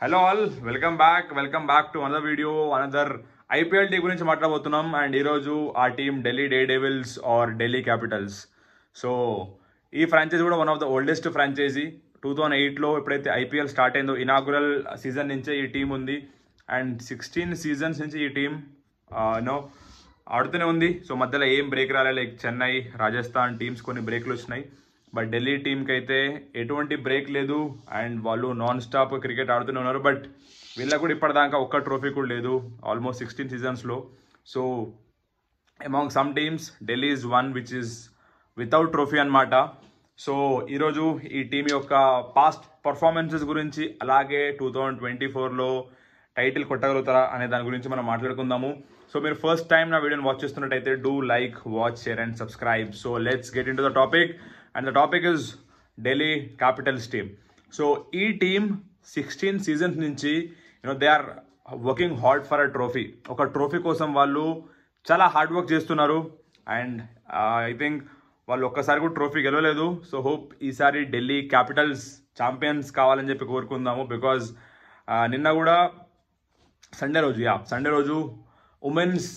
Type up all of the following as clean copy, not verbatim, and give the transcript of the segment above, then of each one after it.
Hello all, welcome back to another video, another IPL team గురించి మాట్లాడబోతున్నాం. And ఈరోజు ఆ టీం Delhi Daredevils or Delhi Capitals. So ఈ ఫ్రాంచైజీ కూడా one of the oldest franchise. 2008లో ఎప్పుడైతే ఐపీఎల్ స్టార్ట్ అయిందో ఇనాగురల్ సీజన్ నుంచే ఈ టీం ఉంది. అండ్ 16 సీజన్స్ నుంచి ఈ టీం ఆడుతూనే ఉంది. సో మధ్యలో ఏం బ్రేక్ రాలే. లైక్ చెన్నై, రాజస్థాన్ టీమ్స్ కొన్ని బ్రేక్లు వచ్చినాయి, బట్ ఢిల్లీ టీంకి అయితే ఎటువంటి బ్రేక్ లేదు. అండ్ వాళ్ళు నాన్ స్టాప్ క్రికెట్ ఆడుతూనే ఉన్నారు. బట్ వీళ్ళకు కూడా ఇప్పటిదాకా ఒక్క ట్రోఫీ కూడా లేదు ఆల్మోస్ట్ 16 సీజన్స్లో. So among some teams Delhi is one which is without trophy అనమాట. సో ఈరోజు ఈ టీం యొక్క పాస్ట్ పర్ఫార్మెన్సెస్ గురించి, అలాగే 2024లో టైటిల్ కొట్టగలుగుతారా అనే దాని గురించి మనం మాట్లాడుకుందాము. సో మీరు ఫస్ట్ టైం నా వీడియోని వాచ్ చేస్తున్నట్టయితే do like, watch, share and subscribe. So let's get in to the topic. And the topic is Delhi Capitals team. So ఈ టీమ్ 16 సీజన్స్ నుంచి they are working hard for a trophy. ఒక trophy కోసం వాళ్ళు చాలా hard work చేస్తున్నారు. And I think వాళ్ళు ఒక్కసారి కూడా ట్రోఫీ గెలవలేదు. సో హోప్ ఈసారి ఢిల్లీ క్యాపిటల్స్ ఛాంపియన్స్ కావాలని చెప్పి కోరుకుందాము. బికాజ్ నిన్న కూడా సండే రోజు ఉమెన్స్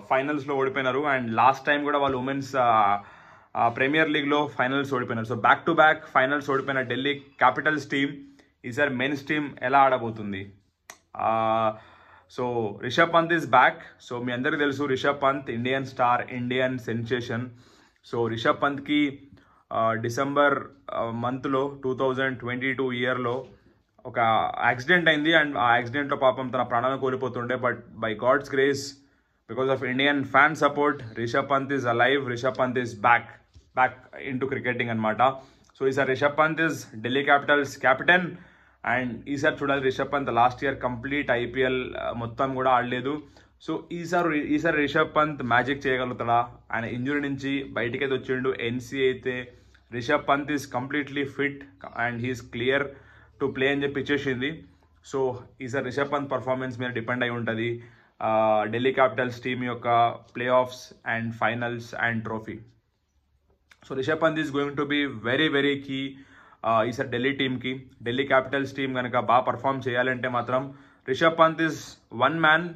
ఫైనల్స్లో ఓడిపోయినారు. అండ్ లాస్ట్ టైం కూడా వాళ్ళు ఉమెన్స్ ప్రీమియర్ లీగ్లో ఫైనల్స్ ఓడిపోయినారు. So back to back finals ఓడిపోయిన ఢిల్లీ క్యాపిటల్స్ టీమ్ ఈసారి మెన్స్ టీమ్ ఎలా ఆడబోతుంది? So Rishabh Pant is back. So మీ అందరికీ తెలుసు Rishabh Pant Indian star, Indian sensation. So Rishabh పంత్కి డిసెంబర్ మంత్లో 2022 ఇయర్లో ఒక యాక్సిడెంట్ అయింది. అండ్ ఆ యాక్సిడెంట్లో పాపం తన ప్రాణాలను కోల్పోతుండే. But by God's grace, because of Indian fan support, Rishabh Pant is alive. Rishabh Pant is back into cricketing అనమాట. సో ఈసారి Rishabh Pant is Delhi Capitals captain. And ఈసారి చూడాలి, Rishabh Pant last year complete IPL మొత్తం కూడా ఆడలేదు. సో ఈసారి రిషబ్ పంత్ మ్యాజిక్ చేయగలుగుతాడా? ఆయన ఇంజురీ నుంచి బయటికి అయితే వచ్చిండు. ఎన్సీ అయితే Rishabh Pant is completely fit and he's clear to play అని చెప్పి ఇచ్చేసింది. సో ఈసారి రిషబ్ పంత్ పర్ఫార్మెన్స్ మీద డిపెండ్ అయి ఉంటుంది ఢిల్లీ క్యాపిటల్స్ టీమ్ యొక్క playoffs and finals and trophy. So Rishabh Pant is going to be very very key ఈసారి ఢిల్లీ టీమ్కి. ఢిల్లీ క్యాపిటల్స్ టీమ్ కనుక బాగా పర్ఫామ్ చేయాలంటే మాత్రం Rishabh Pant is one man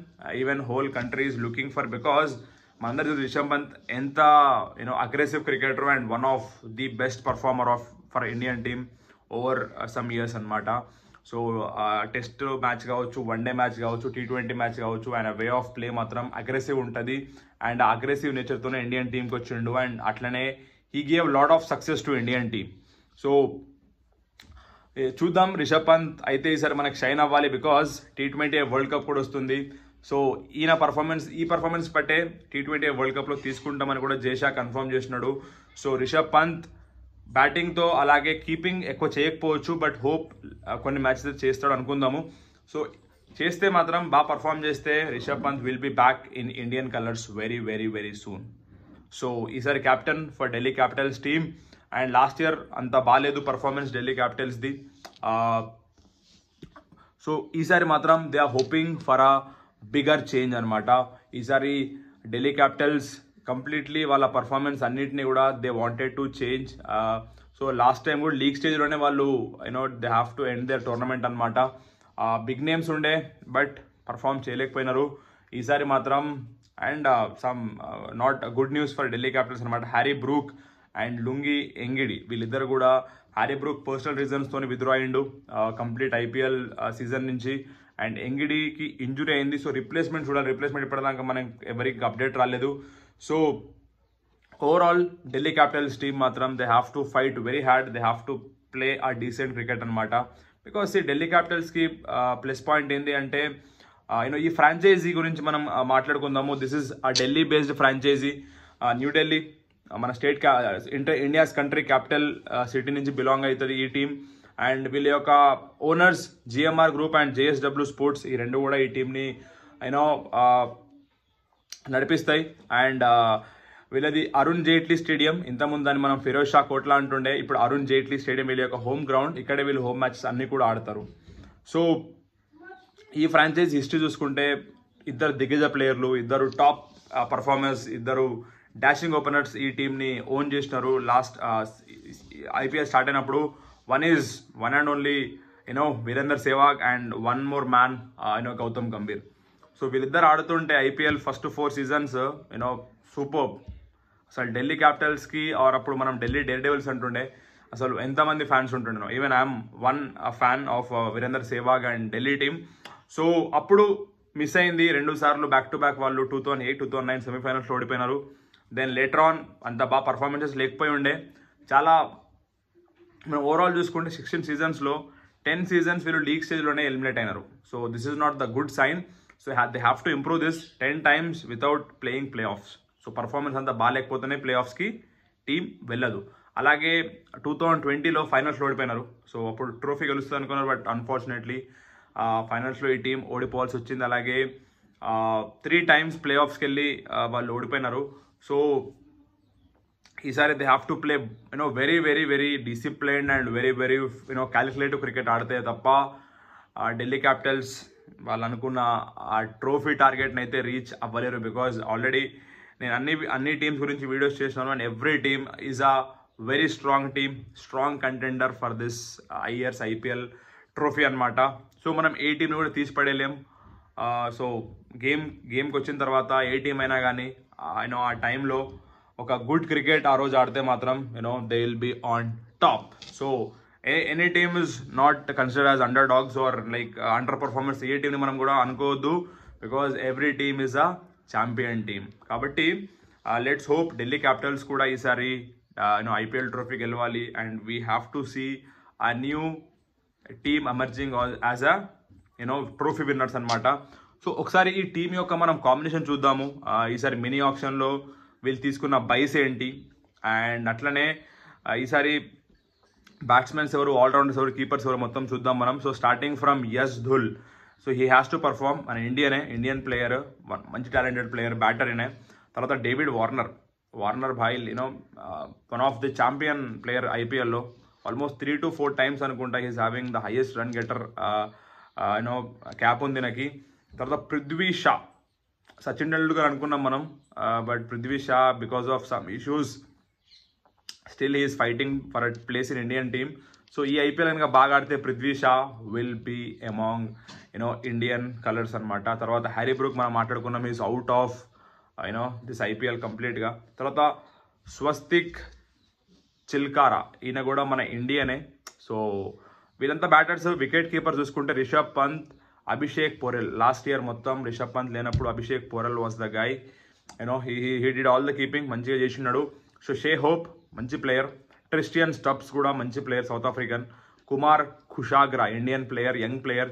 even whole country is looking for. Because మనందరూ రిషబ్ పంత్ ఎంత aggressive cricketer and one of the best performer for Indian team over some years అనమాట. So test match కావచ్చు, వన్డే మ్యాచ్ కావచ్చు, T20 match కావచ్చు, ఆయన way of play మాత్రం aggressive ఉంటుంది. And aggressive నేచర్తోనే ఇండియన్ టీంకి వచ్చిండు. అండ్ అట్లనే he gave lot of success to Indian team. So చూద్దాం, రిషబ్ పంత్ అయితే ఈసారి మనకు షైన్ అవ్వాలి. బికాజ్ T20 వరల్డ్ కప్ కూడా వస్తుంది. సో ఈ పర్ఫార్మెన్స్ బట్టే T20 వరల్డ్ కప్లో తీసుకుంటామని కూడా జేషా కన్ఫర్మ్ చేసినాడు. సో రిషబ్ పంత్ బ్యాటింగ్తో అలాగే కీపింగ్ ఎక్కువ చేయకపోవచ్చు, బట్ హోప్ కొన్ని మ్యాచెస్ చేస్తాడు అనుకుందాము. సో చేస్తే మాత్రం బాగా పర్ఫామ్ చేస్తే Rishabh Pant will be back in Indian colours very very very soon. So ఈసారి captain for Delhi Capitals team. And last year అంత బాగాలేదు పర్ఫార్మెన్స్ ఢిల్లీ క్యాపిటల్స్ది. సో ఈసారి మాత్రం they are hoping for a bigger change అనమాట. ఈసారి ఢిల్లీ క్యాపిటల్స్ కంప్లీట్లీ వాళ్ళ పర్ఫార్మెన్స్ అన్నిటినీ కూడా they wanted to change. So last time కూడా లీగ్ స్టేజ్లోనే వాళ్ళు they have to end their tournament అనమాట. బిగ్ నేమ్స్ ఉండే బట్ పర్ఫామ్ చేయలేకపోయినారు ఈసారి మాత్రం. And some not good news for Delhi Capitals అనమాట. Harry Brook and Lungi Ngidi వీళ్ళిద్దరు కూడా, హ్యారీ బ్రూక్ పర్సనల్ రీజన్స్తో విత్డ్రా అయ్యిండు కంప్లీట్ ఐపీఎల్ సీజన్ నుంచి. అండ్ ఎంగిడికి ఇంజురీ అయింది. సో రిప్లేస్మెంట్ చూడాలి. రిప్లేస్మెంట్ ఇప్పటిదాకా మనకి ఎవరికి అప్డేట్ రాలేదు. So overall Delhi Capitals team మాత్రం they have to fight very hard. They have to play a decent cricket అనమాట. బికాస్ ఈ ఢిల్లీ క్యాపిటల్స్కి ప్లస్ పాయింట్ ఏంటి అంటే ఈ ఫ్రాంచైజీ గురించి మనం మాట్లాడుకుందాము. This is a Delhi based franchise. New Delhi మన state India's country capital city నుంచి బిలాంగ్ అవుతుంది ఈ టీం. అండ్ వీళ్ళ యొక్క owners GMR group and JSW sports, ఈ రెండు కూడా ఈ టీంని నడిపిస్తాయి. అండ్ వీళ్ళది అరుణ్ జైట్లీ స్టేడియం. ఇంతకుముందు దాన్ని మనం ఫిరోజ్ షా కోట్లా అంటుండే, ఇప్పుడు అరుణ్ జైట్లీ స్టేడియం వీళ్ళ యొక్క హోమ్ గ్రౌండ్. ఇక్కడే వీళ్ళు హోమ్ మ్యాచెస్ అన్ని కూడా ఆడతారు. సో ఈ ఫ్రాంచైజ్ హిస్టరీ చూసుకుంటే ఇద్దరు దిగ్గజ ప్లేయర్లు, ఇద్దరు టాప్ పర్ఫార్మర్స్, ఇద్దరు డాషింగ్ ఓపెనర్స్ ఈ టీంని ఓన్ చేసినారు. లాస్ట్ ఐపీఎల్ స్టార్ట్ అయినప్పుడు one and only Virender Sehwag and one more man Gautam Gambhir. So వీళ్ళిద్దరు ఆడుతుంటే ఐపీఎల్ ఫస్ట్ 4 సీజన్స్ సూపర్. అసలు ఢిల్లీ క్యాపిటల్స్కి ఆర్ అప్పుడు మనం ఢిల్లీ డేర్ డెవిల్స్ అంటుండే, అసలు ఎంతమంది ఫ్యాన్స్ ఉంటుండే. Even I'm one fan of Virender Sehwag and Delhi team. So అప్పుడు మిస్ అయింది 2 సార్లు బ్యాక్ టు బ్యాక్. వాళ్ళు 2008, 2009 సెమీఫైనల్స్లో ఓడిపోయినారు. దెన్ లేటర్ ఆన్ అంత బాగా పర్ఫార్మెన్సెస్ లేకపోయి ఉండే. చాలా మనం ఓవరాల్ చూసుకుంటే 16 సీజన్స్లో 10 సీజన్స్ వీళ్ళు లీగ్ స్టేజ్లోనే ఎలిమినేట్ అయినారు. So this is not the good sign. So they have to improve this 10 times without playing playoffs. So performance అంతా బాగాలేకపోతేనే ప్లే ఆఫ్స్కి టీం వెళ్ళదు. అలాగే 2020లో ఫైనల్స్లో ఓడిపోయినారు. సో అప్పుడు ట్రోఫీ గెలుస్తుంది అనుకున్నారు, బట్ అన్ఫార్చునేట్లీ ఫైనల్స్లో ఈ టీం ఓడిపోవాల్సి వచ్చింది. అలాగే 3 times ప్లే ఆఫ్స్కి వెళ్ళి వాళ్ళు ఓడిపోయినారు. సో ఈసారి they have to play very very very disciplined and very very calculative cricket ఆడితే తప్ప ఢిల్లీ క్యాపిటల్స్ వాళ్ళు అనుకున్న ఆ ట్రోఫీ టార్గెట్ని అయితే రీచ్ అవ్వలేరు. బికాజ్ ఆల్రెడీ నేను అన్ని టీమ్స్ గురించి వీడియోస్ చేసినాను. And every team is a very strong team, strong contender for this years IPL trophy అనమాట. సో మనం ఏ టీంని కూడా తీసిపడేయలేం. సో గేమ్కి వచ్చిన తర్వాత ఏ టీం అయినా కానీ ఆ టైంలో ఒక గుడ్ క్రికెట్ ఆ రోజు ఆడితే మాత్రం they will be on top. So any team is not considered as underdogs or like under performance. ఏ టీంని మనం కూడా అనుకోవద్దు, because every team is a champion team. కాబట్టి లెట్స్ హోప్ ఢిల్లీ క్యాపిటల్స్ కూడా ఈసారి ఐపీఎల్ ట్రోఫీ గెలవాలి. And we have to see a new team emerging as a trophy winners అనమాట. సో ఒకసారి ఈ టీం యొక్క మనం కాంబినేషన్ చూద్దాము. ఈసారి మినీ ఆప్షన్లో వీళ్ళు తీసుకున్న బైస్ ఏంటి, అండ్ అట్లనే ఈసారి బ్యాట్స్మెన్స్ ఎవరు, ఆల్రౌండర్స్ ఎవరు, కీపర్స్ ఎవరు మొత్తం చూద్దాం మనం. So starting from Yash Dhull. So he has to perform. మన ఇండియన్ ప్లేయర్, మంచి టాలెంటెడ్ ప్లేయర్, బ్యాటర్ ఈయనే. తర్వాత డేవిడ్ వార్నర్ భాయ్ one of the champion player ఐపీఎల్లో. ఆల్మోస్ట్ 3 to 4 times అనుకుంటా he's having the highest run getter cap ఉంది నాకు. తర్వాత పృథ్వీ షా, సచిన్ టెండూల్కర్ అనుకున్నాం మనం, but Prithvi Shaw because of some issues still he's fighting for a place in Indian team. So ఈ IPL కనుక బాగా ఆడితే Prithvi Shaw will be among Indian colours అనమాట. తర్వాత హ్యారీ బ్రూక్ మనం మాట్లాడుకున్నాం, is out of this IPL కంప్లీట్గా. తర్వాత స్వస్తిక్ చిల్కారా, ఈయన కూడా మన ఇండియనే. సో వీళ్ళంతా బ్యాటర్స్. వికెట్ కీపర్ చూసుకుంటే రిషబ్ పంత్, అభిషేక్ పోరెల్. లాస్ట్ ఇయర్ మొత్తం రిషబ్ పంత్ లేనప్పుడు Abhishek Porel was the guy. He did all the keeping, మంచిగా చేసినాడు. సో షే హోప్ మంచి ప్లేయర్. ట్రిస్టియన్ స్టబ్స్ కూడా మంచి player, south African. Kumar Kushagra, Indian player, young player,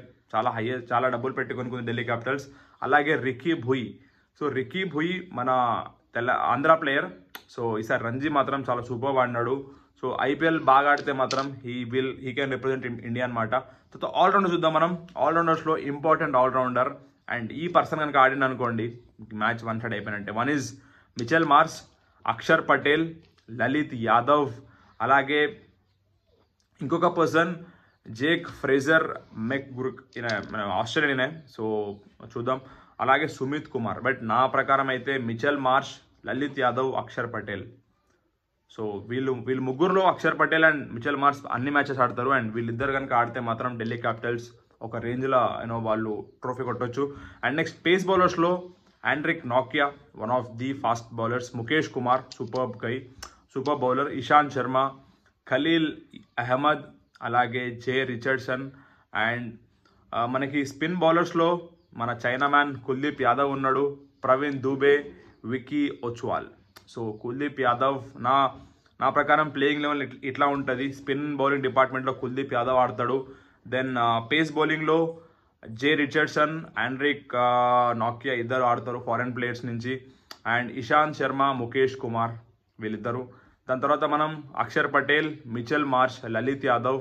చాలా డబ్బులు పెట్టి కొనుక్కుంది ఢిల్లీ క్యాపిటల్స్. అలాగే రికీ భుయ్. సో రికీ భుయ్ మన ఆంధ్ర ప్లేయర్. సో ఈసారి రంజీ మాత్రం చాలా సూపర్ ఆడినాడు. సో ఐపీఎల్ బాగా ఆడితే మాత్రం హీ కెన్ రిప్రజెంట్ ఇండియా అనమాట. సో ఆల్రౌండర్ చూద్దాం మనం. ఆల్రౌండర్స్లో ఇంపార్టెంట్ ఆల్రౌండర్ అండ్ ఈ పర్సన్ కనుక ఆడిన అనుకోండి మ్యాచ్ వన్ సైడ్ అయిపోయినట్టే. One is Mitchell Marsh, Akshar Patel, Lalit Yadav. అలాగే ఇంకొక పర్సన్ జేక్ ఫ్రేజర్ మెక్బుర్క్, ఈయన ఆస్ట్రేలియనే. సో చూద్దాం. అలాగే సుమిత్ కుమార్. బట్ నా ప్రకారం అయితే Mitchell Marsh, Lalit Yadav, Axar Patel. So వీళ్ళు ముగ్గురులో Axar Patel and Mitchell Marsh అన్ని మ్యాచెస్ ఆడతారు. అండ్ వీళ్ళిద్దరు కనుక ఆడితే మాత్రం ఢిల్లీ క్యాపిటల్స్ ఒక రేంజ్లో వాళ్ళు ట్రోఫీ కొట్టవచ్చు. అండ్ నెక్స్ట్ పేస్ బౌలర్స్లో ఆండ్రిక్ నాకియా, one of the fast bowlers. Mukesh Kumar, super bowler. Ishant Sharma, Khaleel Ahmed, అలాగే జే రిచర్డ్సన్. అండ్ మనకి స్పిన్ బౌలర్స్లో మన చైనా మ్యాన్ కుల్దీప్ యాదవ్ ఉన్నాడు, ప్రవీణ్ దూబే, వికీ ఒచ్వాల్. సో కుల్దీప్ యాదవ్ నా ప్రకారం ప్లేయింగ్ లెవెల్ ఇట్లా ఉంటుంది. స్పిన్ బౌలింగ్ డిపార్ట్మెంట్లో కుల్దీప్ యాదవ్ ఆడతాడు. దెన్ పేస్ బౌలింగ్లో జే రిచర్డ్సన్, ఆండ్రిక్ నాకియా ఇద్దరు ఆడతారు ఫారెన్ ప్లేయర్స్ నుంచి. అండ్ ఇషాంత్ శర్మ, ముఖేష్ కుమార్ వీళ్ళిద్దరు. దాని తర్వాత మనం Axar Patel, Mitchell Marsh, Lalit Yadav.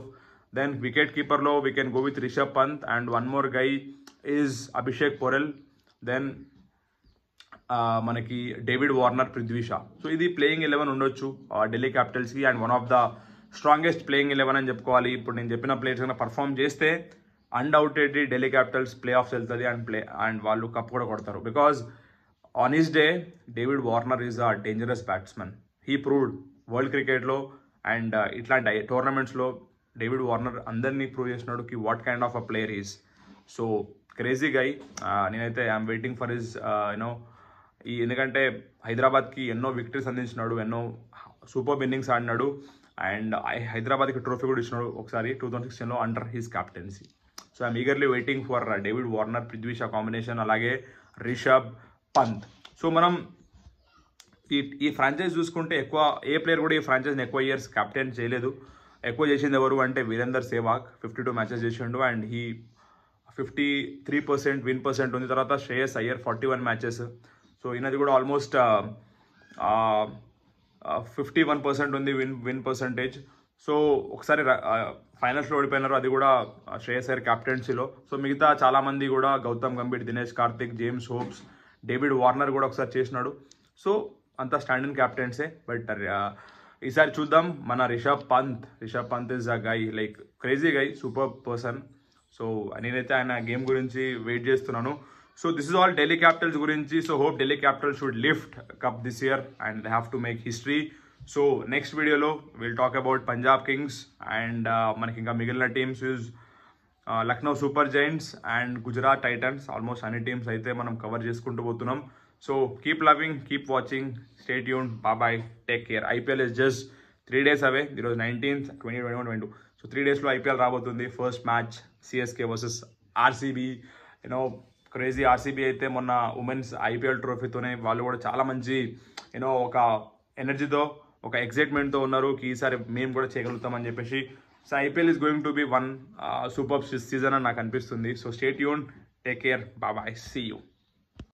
Then wicket కీపర్లో we can go with Rishabh Pant and one more guy is Abhishek Porel. Then మనకి David Warner, Prithvi Shaw. So ఇది ప్లేయింగ్ 11 ఉండొచ్చు ఢిల్లీ క్యాపిటల్స్కి. And one of the strongest playing 11 అని చెప్పుకోవాలి. ఇప్పుడు నేను చెప్పిన ప్లేయర్స్ కన్నా పర్ఫామ్ చేస్తే undoubtedly Delhi Capitals playoffs వెళ్తుంది అండ్ వాళ్ళు కప్ కూడా కొడతారు. Because on his day David Warner is a dangerous batsmen. He proved world క్రికెట్లో అండ్ ఇట్లాంటి టోర్నమెంట్స్లో డేవిడ్ వార్నర్ అందరినీ ప్రూవ్ చేసినాడు కి what kind of a player is. So crazy guy. నేనైతే ఐఎమ్ వెయిటింగ్ ఫర్ హిజ్ ఎందుకంటే హైదరాబాద్కి ఎన్నో విక్టరీస్ అందించినాడు, ఎన్నో సూపర్ ఇన్నింగ్స్ ఆడినాడు, అండ్ హైదరాబాద్కి ట్రోఫీ కూడా ఇచ్చినాడు ఒకసారి 2016లో under his captaincy. So I'm eagerly waiting for David Warner Prithvi Shaw combination, అలాగే రిషబ్ పంత్. సో మనం ఈ ఫ్రాంచైజ్ చూసుకుంటే ఎక్కువ ఏ ప్లేయర్ కూడా ఈ ఫ్రాంచైజ్ని ఎక్కువ ఇయర్స్ క్యాప్టెన్ చేయలేదు. ఎక్కువ చేసింది ఎవరు అంటే వీరేందర్ సెహ్వాగ్ 52 మ్యాచెస్ చేసిండు అండ్ 53% విన్ పర్సెంట్ ఉంది. తర్వాత శ్రేయస్ అయ్యర్ 41 మ్యాచెస్. సో ఈయనది కూడా ఆల్మోస్ట్ 51% ఉంది విన్ పర్సెంటేజ్. సో ఒకసారి ఫైనల్స్లో ఓడిపోయినారు, అది కూడా శ్రేయస్ అయ్యర్ క్యాప్టెన్సీలో. సో మిగతా చాలామంది కూడా Gautam Gambhir, Dinesh Karthik, James Hopes, David Warner కూడా ఒకసారి చేసినాడు. సో అంతా స్టాండింగ్ క్యాప్టెన్సే. బట్ ఈసారి చూద్దాం మన Rishabh Pant is a guy, like crazy guy, super person. So నేనైతే ఆయన గేమ్ గురించి వెయిట్ చేస్తున్నాను. So this is all Delhi Capitals గురించి. So hope Delhi Capitals should lift cup this year and they have to make history. So next వీడియోలో will talk about Punjab Kings and మనకి ఇంకా మిగిలిన teams యూజ్ Lucknow Super Giants and Gujarat Titans. Almost అన్ని teams అయితే మనం cover చేసుకుంటూ పోతున్నాం. So keep loving, keep watching, stay tune, bye, take care. IPL is just 3 days away. ఈరోజు 19th, 20, 21, 22. సో 3 daysలో ఐపీఎల్ రాబోతుంది. First match CSK versus RCB. Crazy RCB అయితే మొన్న ఉమెన్స్ ఐపీఎల్ ట్రోఫీతోనే వాళ్ళు కూడా చాలా మంచి ఒక ఎనర్జీతో, ఒక ఎక్సైట్మెంట్తో ఉన్నారు ఈసారి మేము కూడా చేయగలుగుతామని చెప్పేసి. So IPL is going to be one super season అని నాకు అనిపిస్తుంది. So stay tune, take care, bye, see you.